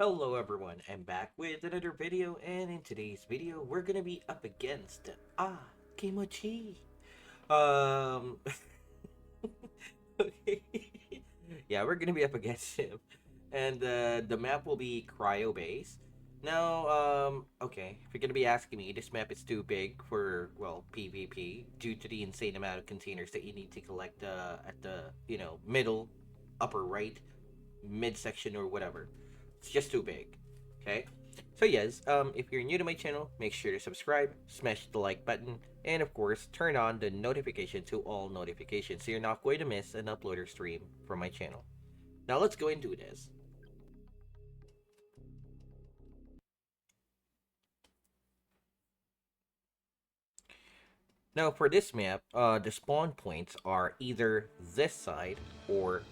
Hello everyone, I'm back with another video, and in today's video we're gonna be up against Kimochi. Um okay. Yeah, we're gonna be up against him. And the map will be cryo based. Now, okay, if you're gonna be asking me, this map is too big for, well, PvP due to the insane amount of containers that you need to collect at the, middle, upper right, midsection or whatever. It's just too big. Okay? So yes, if you're new to my channel, make sure to subscribe, smash the like button, and of course, turn on the notification to all notifications so you're not going to miss an upload or stream from my channel. Now let's go into this. Now for this map, the spawn points are either this side or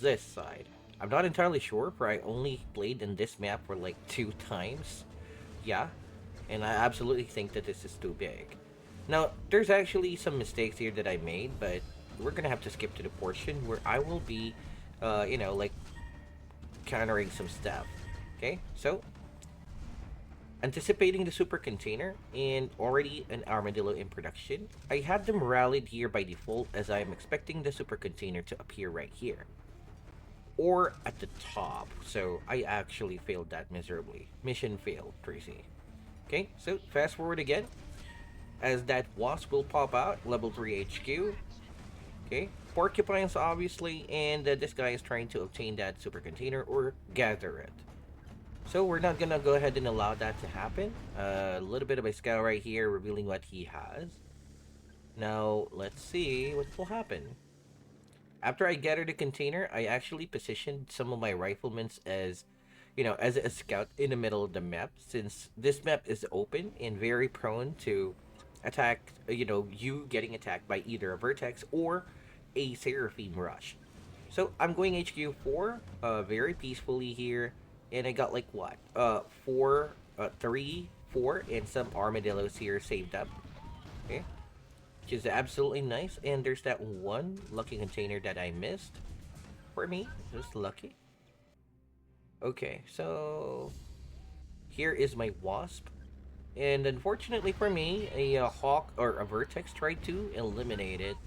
this side. I'm not entirely sure, for I only played in this map for like 2 times. Yeah, and I absolutely think that this is too big. Now, there's actually some mistakes here that I made, but we're gonna have to skip to the portion where I will be, like countering some stuff. Okay, so anticipating the super container and already an armadillo in production, I had them rallied here by default as I am expecting the super container to appear right here. Or at the top, so I actually failed that miserably. Mission failed, Tracie. Okay, so fast forward again, as that wasp will pop out, level 3 HQ. Okay, porcupines obviously, and this guy is trying to obtain that super container or gather it. So we're not gonna go ahead and allow that to happen. A little bit of a scout right here revealing what he has. Now, let's see what will happen. After I gather the container, I actually positioned some of my riflemen as, as a scout in the middle of the map, since this map is open and very prone to attack, you getting attacked by either a vertex or a seraphim rush. So I'm going HQ4 very peacefully here, and I got like what? Four, three, four, and some armadillos here saved up. Okay, which is absolutely nice. And there's that one lucky container that I missed. For me, just lucky. Okay, so here is my wasp. And unfortunately for me, a hawk or a vertex tried to eliminate it.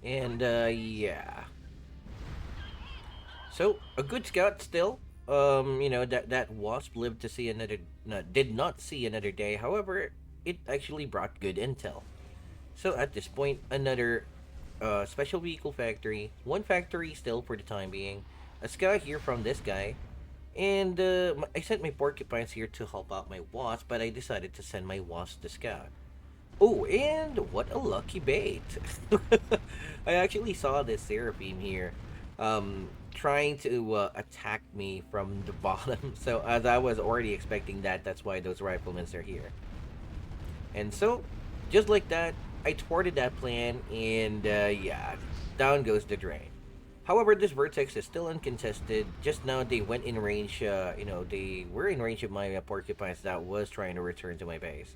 And yeah. So a good scout still. That wasp lived to see another, no, did not see another day. However, it actually brought good intel. So at this point, another special vehicle factory, one factory still for the time being, a scout here from this guy, and I sent my porcupines here to help out my wasp, but I decided to send my wasp to scout. Oh, and what a lucky bait! I actually saw this seraphim here, trying to attack me from the bottom. So as I was already expecting that, that's why those riflemen are here. And so, just like that, I thwarted that plan, and yeah, down goes the drain. However, this vertex is still uncontested. Just now, they went in range. They were in range of my porcupines that was trying to return to my base.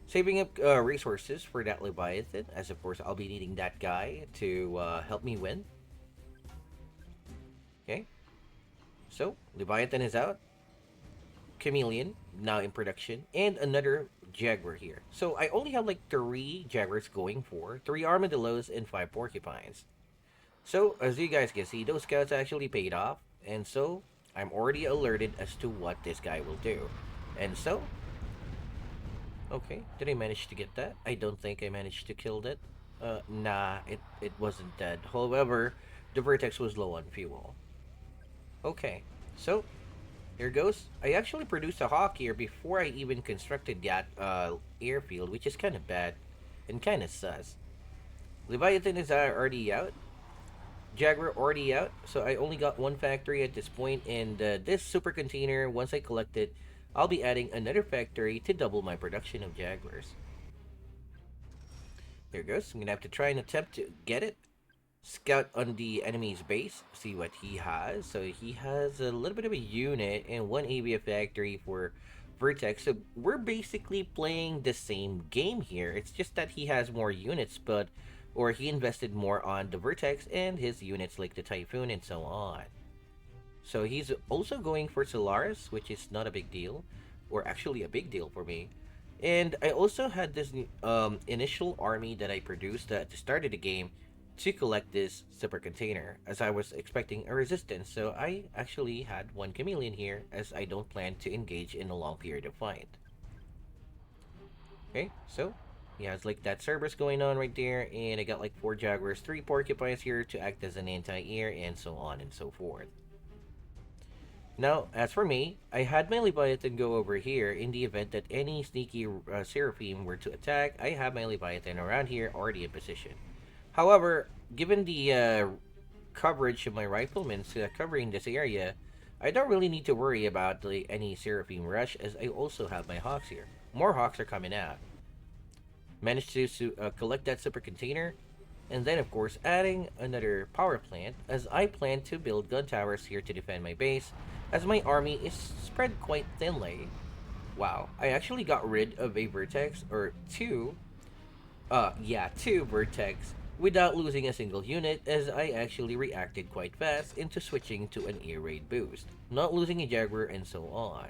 Saving up resources for that Leviathan, as of course I'll be needing that guy to help me win. Okay, so Leviathan is out. Chameleon now in production, and another Jaguar here. So I only have like 3 Jaguars going for, 3 armadillos, and 5 porcupines. So as you guys can see, those scouts actually paid off, and so I'm already alerted as to what this guy will do. And so, okay, did I manage to get that? I don't think I managed to kill it. Nah, it wasn't dead. However, the vertex was low on fuel. Okay, so here goes. I actually produced a hawk here before I even constructed that airfield, which is kind of bad and kind of sus. Leviathan is already out. Jaguar already out, so I only got one factory at this point, and this super container, once I collect it, I'll be adding another factory to double my production of Jaguars. There goes. I'm gonna have to try and attempt to get it. Scout on the enemy's base, see what he has. So he has a little bit of a unit and one ABF factory for Vertex. So we're basically playing the same game here. It's just that he has more units, but or he invested more on the Vertex and his units like the Typhoon and so on. So he's also going for Solaris, which is not a big deal, or actually a big deal for me. And I also had this initial army that I produced at the start of the game to collect this super container, as I was expecting a resistance. So I actually had one chameleon here, as I don't plan to engage in a long period of fight. Okay, so he has like that Cerberus going on right there, and I got like 4 Jaguars, 3 Porcupines here to act as an anti-air, and so on and so forth. Now, as for me, I had my Leviathan go over here in the event that any sneaky Seraphim were to attack. I have my Leviathan around here already in position. However, given the coverage of my riflemen covering this area, I don't really need to worry about any Seraphim rush, as I also have my Hawks here. More Hawks are coming out. Managed to collect that super container, and then of course adding another power plant, as I plan to build gun towers here to defend my base, as my army is spread quite thinly. Wow, I actually got rid of a vertex, or two, yeah, two vertex, without losing a single unit, as I actually reacted quite fast into switching to an air raid boost, not losing a Jaguar and so on.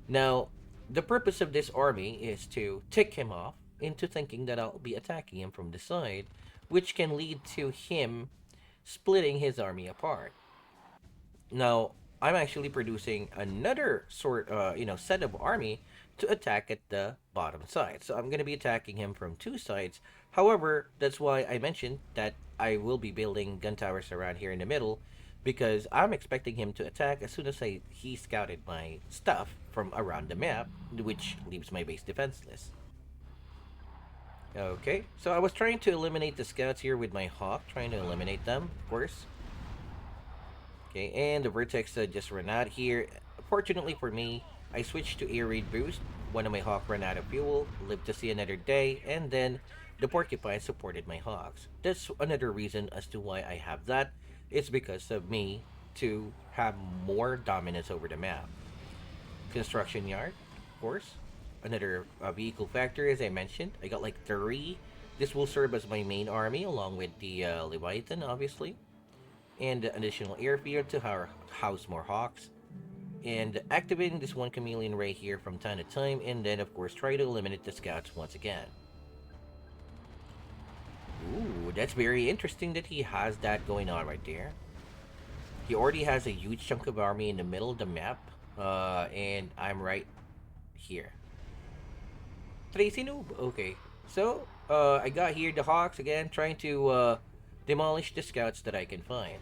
Now, the purpose of this army is to tick him off into thinking that I'll be attacking him from the side, which can lead to him splitting his army apart. Now, I'm actually producing another set of army to attack at the bottom side. So I'm going to be attacking him from two sides. However, that's why I mentioned that I will be building gun towers around here in the middle, because I'm expecting him to attack as soon as he scouted my stuff from around the map, which leaves my base defenseless. Okay, so I was trying to eliminate the scouts here with my hawk, trying to eliminate them, of course. Okay, and the vertex just ran out here. Fortunately for me, I switched to air raid boost. One of my hawk ran out of fuel, lived to see another day, and then the porcupine supported my hawks. That's another reason as to why I have that. It's because of me to have more dominance over the map. Construction yard, of course. Another vehicle factory, as I mentioned. I got like 3. This will serve as my main army, along with the Leviathan, obviously, and additional airfield to house more hawks, and activating this one chameleon right here from time to time, and then of course try to eliminate the scouts once again. Ooh, that's very interesting that he has that going on right there. He already has a huge chunk of army in the middle of the map, and I'm right here. Tracie noob. Okay, so I got here the hawks again, trying to demolish the scouts that I can find.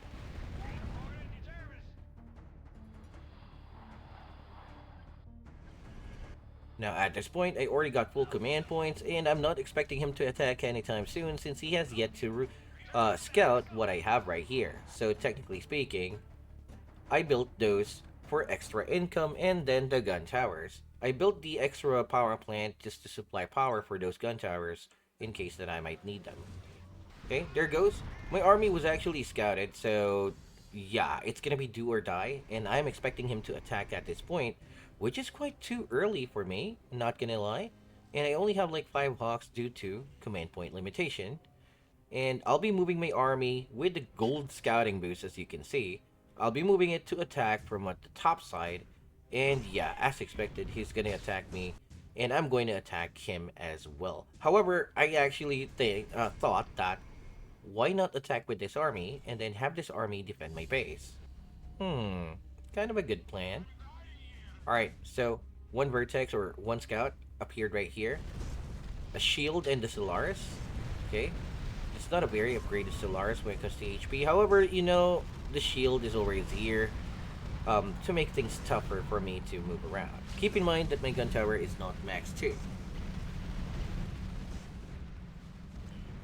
Now, at this point, I already got full command points, and I'm not expecting him to attack anytime soon since he has yet to scout what I have right here. So, technically speaking, I built those for extra income, and then the gun towers. I built the extra power plant just to supply power for those gun towers in case that I might need them. Okay, there goes. My army was actually scouted, so yeah, it's gonna be do or die, and I'm expecting him to attack at this point, which is quite too early for me, not gonna lie. And I only have like 5 hawks due to command point limitation. And I'll be moving my army with the gold scouting boost, as you can see. I'll be moving it to attack from at the top side. And yeah, as expected, he's gonna attack me, and I'm going to attack him as well. However, I actually thought that why not attack with this army and then have this army defend my base? Kind of a good plan. Alright, so one vertex or one scout appeared right here. A shield and the Solaris. Okay. It's not a very upgraded Solaris when it comes to HP. However, the shield is always here to make things tougher for me to move around. Keep in mind that my gun tower is not max 2.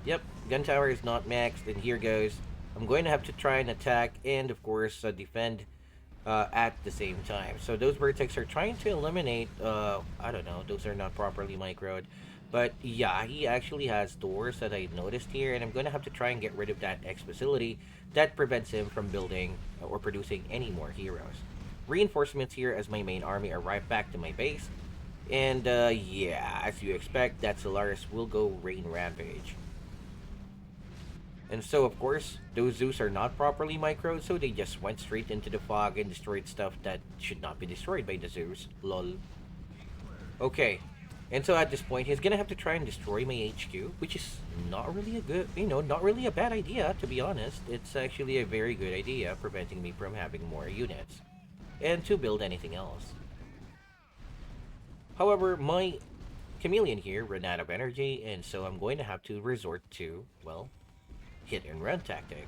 Yep, gun tower is not maxed, and here goes. I'm going to have to try and attack and, of course, defend at the same time. So those vertex are trying to eliminate, I don't know, those are not properly microed. But yeah, he actually has doors that I noticed here, and I'm going to have to try and get rid of that X facility that prevents him from building or producing any more heroes. Reinforcements here as my main army arrive back to my base. And yeah, as you expect, that Solaris will go rain rampage. And so, of course, those zoos are not properly microed, so they just went straight into the fog and destroyed stuff that should not be destroyed by the zoos. Lol. Okay. And so at this point, he's gonna have to try and destroy my HQ, which is not really a good, not really a bad idea, to be honest. It's actually a very good idea, preventing me from having more units and to build anything else. However, my chameleon here ran out of energy, and so I'm going to have to resort to, well, hit and run tactic.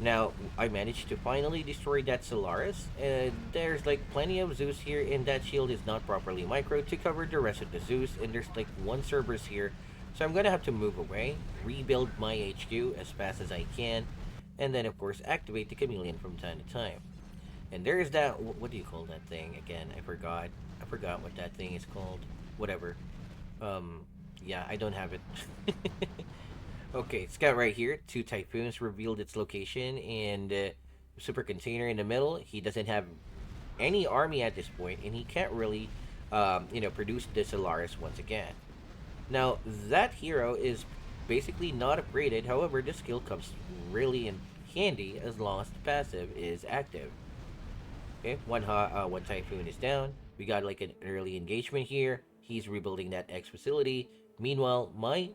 Now, I managed to finally destroy that Solaris, and there's like plenty of Zeus here, and that shield is not properly micro to cover the rest of the Zeus, and there's like one Cerberus here, so I'm gonna have to move away, rebuild my HQ as fast as I can, and then of course activate the chameleon from time to time. And there's that, what do you call that thing again? I forgot what that thing is called. Whatever. Um, yeah, I don't have it. Okay, Scout right here. Two Typhoons revealed its location, and Super Container in the middle. He doesn't have any army at this point, and he can't really, produce the Solaris once again. Now, that hero is basically not upgraded. However, the skill comes really in handy as long as the passive is active. Okay, one Typhoon is down. We got like an early engagement here. He's rebuilding that X facility. Meanwhile, my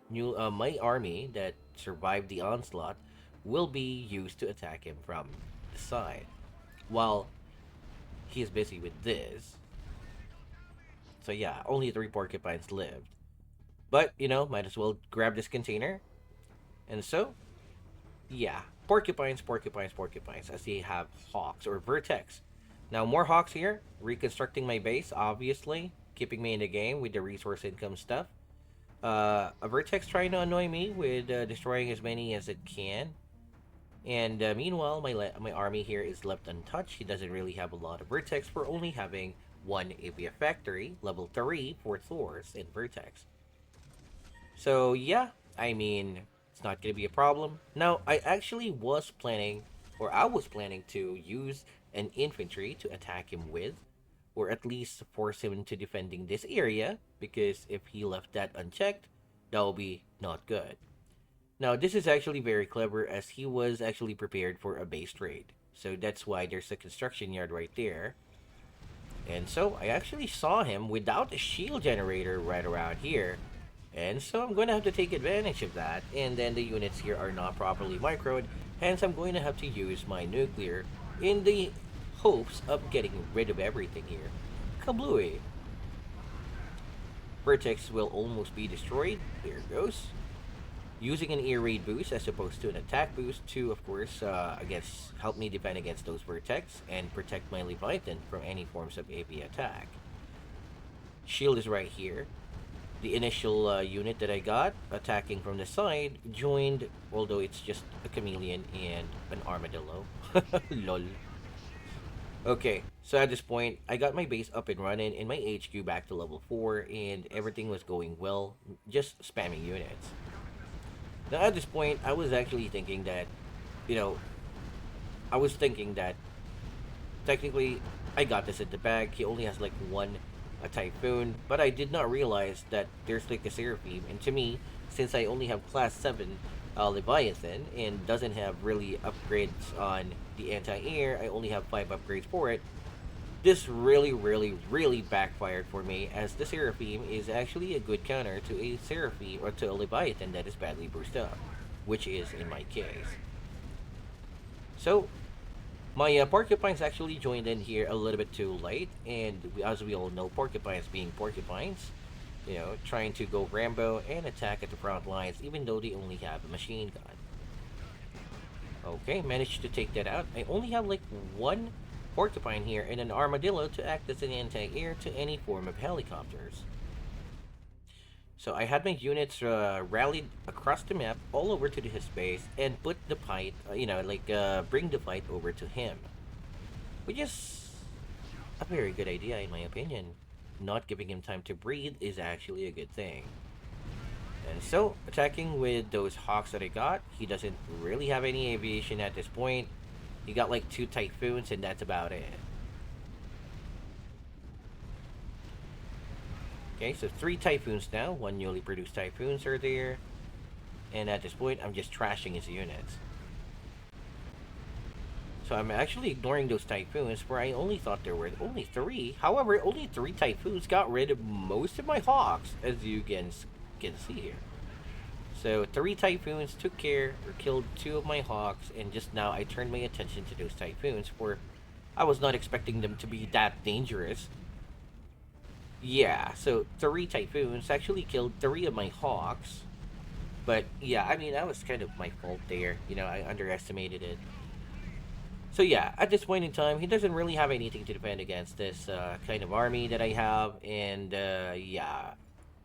army that survived the onslaught will be used to attack him from the side. While he is busy with this, so yeah, only three porcupines lived. But might as well grab this container. And so, yeah, porcupines, porcupines, porcupines, as they have hawks or vertex. Now more hawks here, reconstructing my base, obviously, keeping me in the game with the resource income stuff. A vertex trying to annoy me with destroying as many as it can. And meanwhile, my army here is left untouched. He doesn't really have a lot of vertex for only having one ABF factory, level 3 for Thors and vertex. So yeah, I mean, it's not gonna be a problem. Now, I was planning to use an infantry to attack him with, or at least force him into defending this area, because if he left that unchecked, that will be not good. Now, this is actually very clever as he was actually prepared for a base raid. So that's why there's a construction yard right there. And so I actually saw him without a shield generator right around here. And so I'm going to have to take advantage of that. And then the units here are not properly microed. Hence, I'm going to have to use my nuclear in the hopes of getting rid of everything here. Kablooey. Vertex will almost be destroyed. There it goes. Using an ear raid boost as opposed to an attack boost to, of course, help me defend against those vertex and protect my Leviathan from any forms of AP attack. Shield is right here. The initial unit that I got attacking from the side joined, although it's just a chameleon and an armadillo. Lol. Okay, so at this point, I got my base up and running and my HQ back to level 4, and everything was going well, just spamming units. Now at this point, I was actually thinking that, you know, I was thinking that technically I got this in the bag. He only has like one a Typhoon, but I did not realize that there's like a Seraphim, and to me, since I only have class 7 Leviathan and doesn't have really upgrades on the anti-air, I only have 5 upgrades for it. This really, really, really backfired for me, as the Seraphim is actually a good counter to a Seraphim or to a Leviathan that is badly boosted up, which is in my case. So, my porcupines actually joined in here a little bit too late, and as we all know, porcupines being porcupines, trying to go Rambo and attack at the front lines, even though they only have a machine gun. Okay, managed to take that out. I only have like one porcupine here and an armadillo to act as an anti-air to any form of helicopters. So I had my units rallied across the map all over to his base and put the fight, bring the fight over to him. Which is a very good idea in my opinion. Not giving him time to breathe is actually a good thing. And so, attacking with those hawks that I got, he doesn't really have any aviation at this point. He got like 2 Typhoons and that's about it. Okay, so 3 Typhoons now. 1 newly produced Typhoons are there. And at this point, I'm just trashing his units. So I'm actually ignoring those typhoons where I only thought there were only three. However, only three typhoons got rid of most of my hawks, as you can see here. So three typhoons took care or killed two of my hawks, and just now I turned my attention to those typhoons where I was not expecting them to be that dangerous. Yeah, so three typhoons actually killed three of my hawks. But yeah, I mean that was kind of my fault there. I underestimated it. So yeah, at this point in time, he doesn't really have anything to defend against this kind of army that I have, and yeah,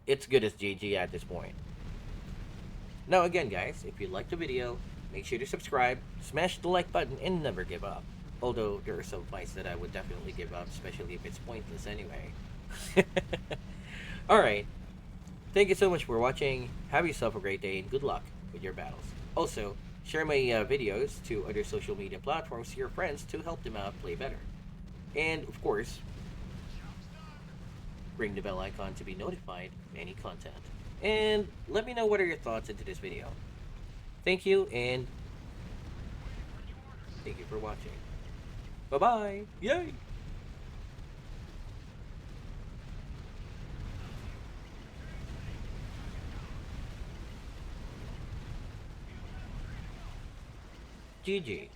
it's good as GG at this point. Now again, guys, if you liked the video, make sure to subscribe, smash the like button, and never give up. Although there are some fights that I would definitely give up, especially if it's pointless anyway. Alright, thank you so much for watching, have yourself a great day, and good luck with your battles. Also, share my videos to other social media platforms to your friends to help them out play better. And of course, ring the bell icon to be notified of any content. And let me know what are your thoughts into this video. Thank you, and thank you for watching. Bye bye! Yay! GG.